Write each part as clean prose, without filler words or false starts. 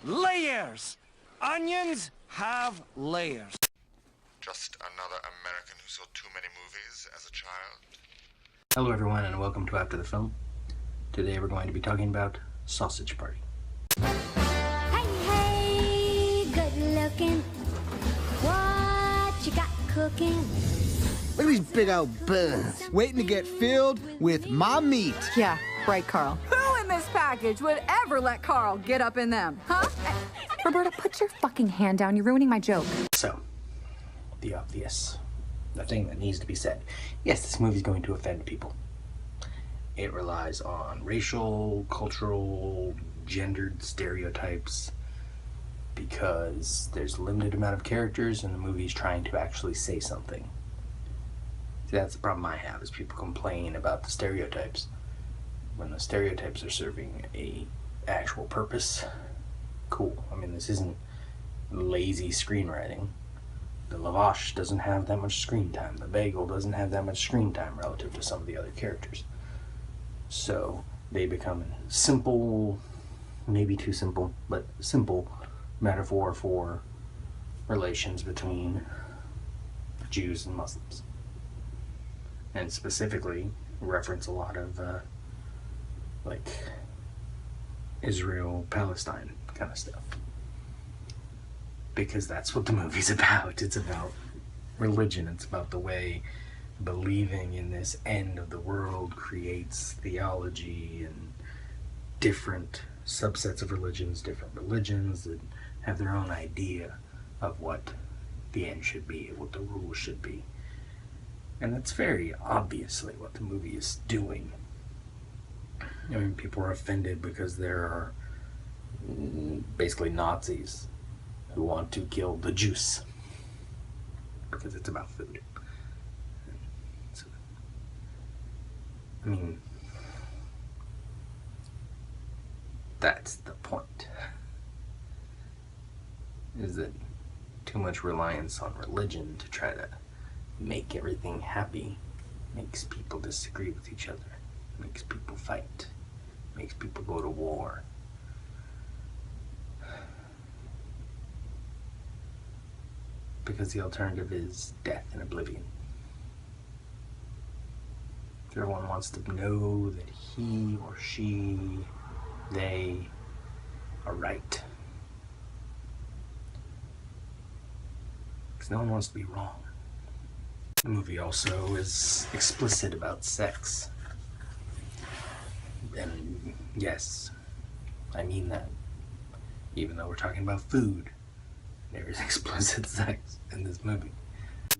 Layers! Onions have layers. Just another American who saw too many movies as a child. Hello everyone and welcome to After the Film. Today we're going to be talking about Sausage Party. Hey, hey, good looking. What you got cooking? Look at these big old buns, waiting to get filled with my meat. Yeah, right, Carl. Who in this package would ever let Carl get up in them, huh? Roberta, put your fucking hand down. You're ruining my joke. So, the obvious. The thing that needs to be said. Yes, this movie is going to offend people. It relies on racial, cultural, gendered stereotypes because there's a limited amount of characters and the movie's trying to actually say something. See, that's the problem I have, is people complain about the stereotypes when the stereotypes are serving a actual purpose. Cool. I mean, this isn't lazy screenwriting. The lavash doesn't have that much screen time. The bagel doesn't have that much screen time relative to some of the other characters. So they become a simple, maybe too simple, but simple metaphor for relations between Jews and Muslims. And specifically reference a lot of like Israel, Palestine kind of stuff. Because that's what the movie's about. It's about religion. It's about the way believing in this end of the world creates theology and different subsets of religions, different religions that have their own idea of what the end should be, what the rules should be. And that's very obviously what the movie is doing. I mean, people are offended because there are basically Nazis who want to kill the Jews because it's about food. So, I mean, that's the point. Is that too much reliance on religion to try to make everything happy makes people disagree with each other, makes people fight, makes people go to war. Because the alternative is death and oblivion. Everyone wants to know that he or she, they are right. Because no one wants to be wrong. The movie also is explicit about sex. And yes, I mean that. Even though we're talking about food, there is explicit sex in this movie.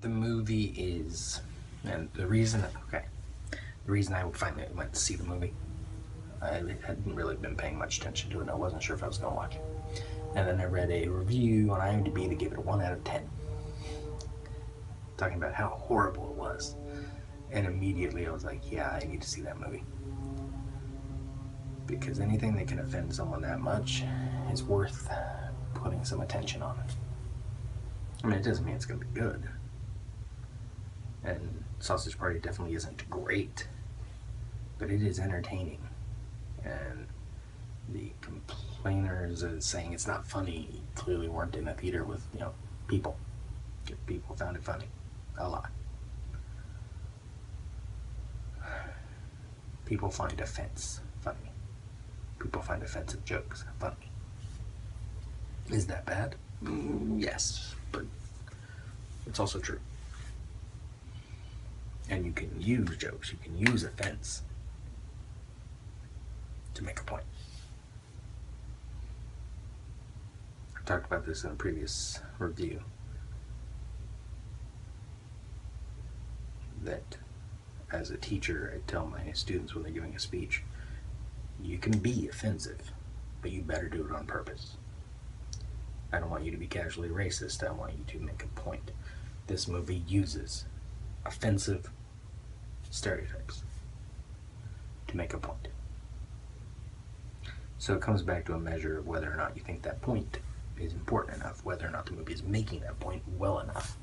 The movie is, and the reason I finally went to see the movie, I hadn't really been paying much attention to it, and I wasn't sure if I was going to watch it. And then I read a review on IMDb that gave it a 1 out of 10. Talking about how horrible it was. And immediately I was like, yeah, I need to see that movie. Because anything that can offend someone that much is worth putting some attention on it. I mean, it doesn't mean it's going to be good. And Sausage Party definitely isn't great. But it is entertaining. And the complainers saying it's not funny clearly weren't in a theater with, people. People found it funny. A lot. People find offense funny. People find offensive jokes funny. Is that bad? Yes, but it's also true. And you can use jokes, you can use offense to make a point. I talked about this in a previous review. That as a teacher, I tell my students when they're giving a speech, you can be offensive, but you better do it on purpose. I don't want you to be casually racist. I want you to make a point. This movie uses offensive stereotypes to make a point. So it comes back to a measure of whether or not you think that point is important enough, whether or not the movie is making that point well enough.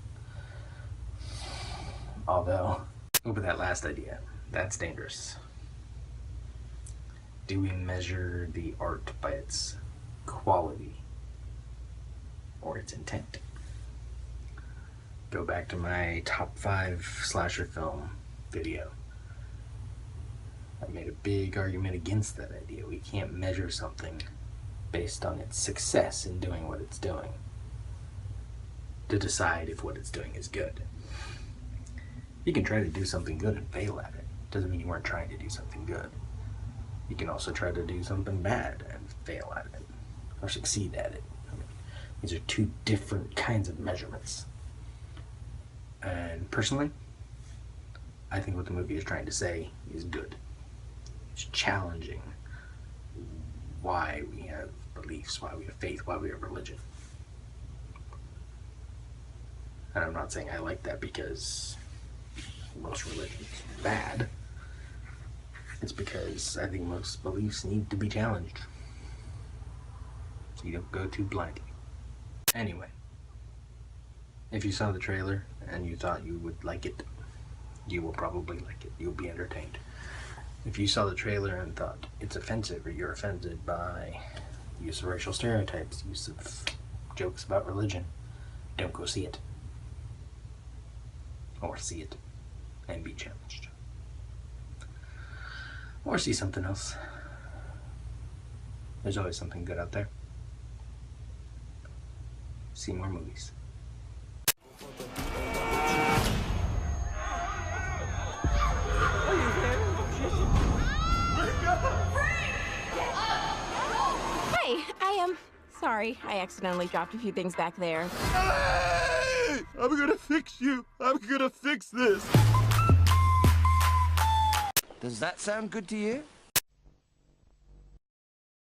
Although, over that last idea, that's dangerous. Do we measure the art by its quality or its intent. Go back to my top 5 slasher film video. I made a big argument against that idea. We can't measure something based on its success in doing what it's doing to decide if what it's doing is good. You can try to do something good and fail at it. Doesn't mean you weren't trying to do something good. You can also try to do something bad and fail at it, or succeed at it. I mean, these are two different kinds of measurements. And personally, I think what the movie is trying to say is good. It's challenging why we have beliefs, why we have faith, why we have religion. And I'm not saying I like that because most religions are bad. It's because I think most beliefs need to be challenged, so you don't go too blindly. Anyway, if you saw the trailer and you thought you would like it, you will probably like it. You'll be entertained. If you saw the trailer and thought it's offensive, or you're offended by use of racial stereotypes, use of jokes about religion, don't go see it. Or see it and be challenged. Or see something else. There's always something good out there. See more movies. Hey, I am sorry. I accidentally dropped a few things back there. Hey! I'm gonna fix you. I'm gonna fix this. Does that sound good to you?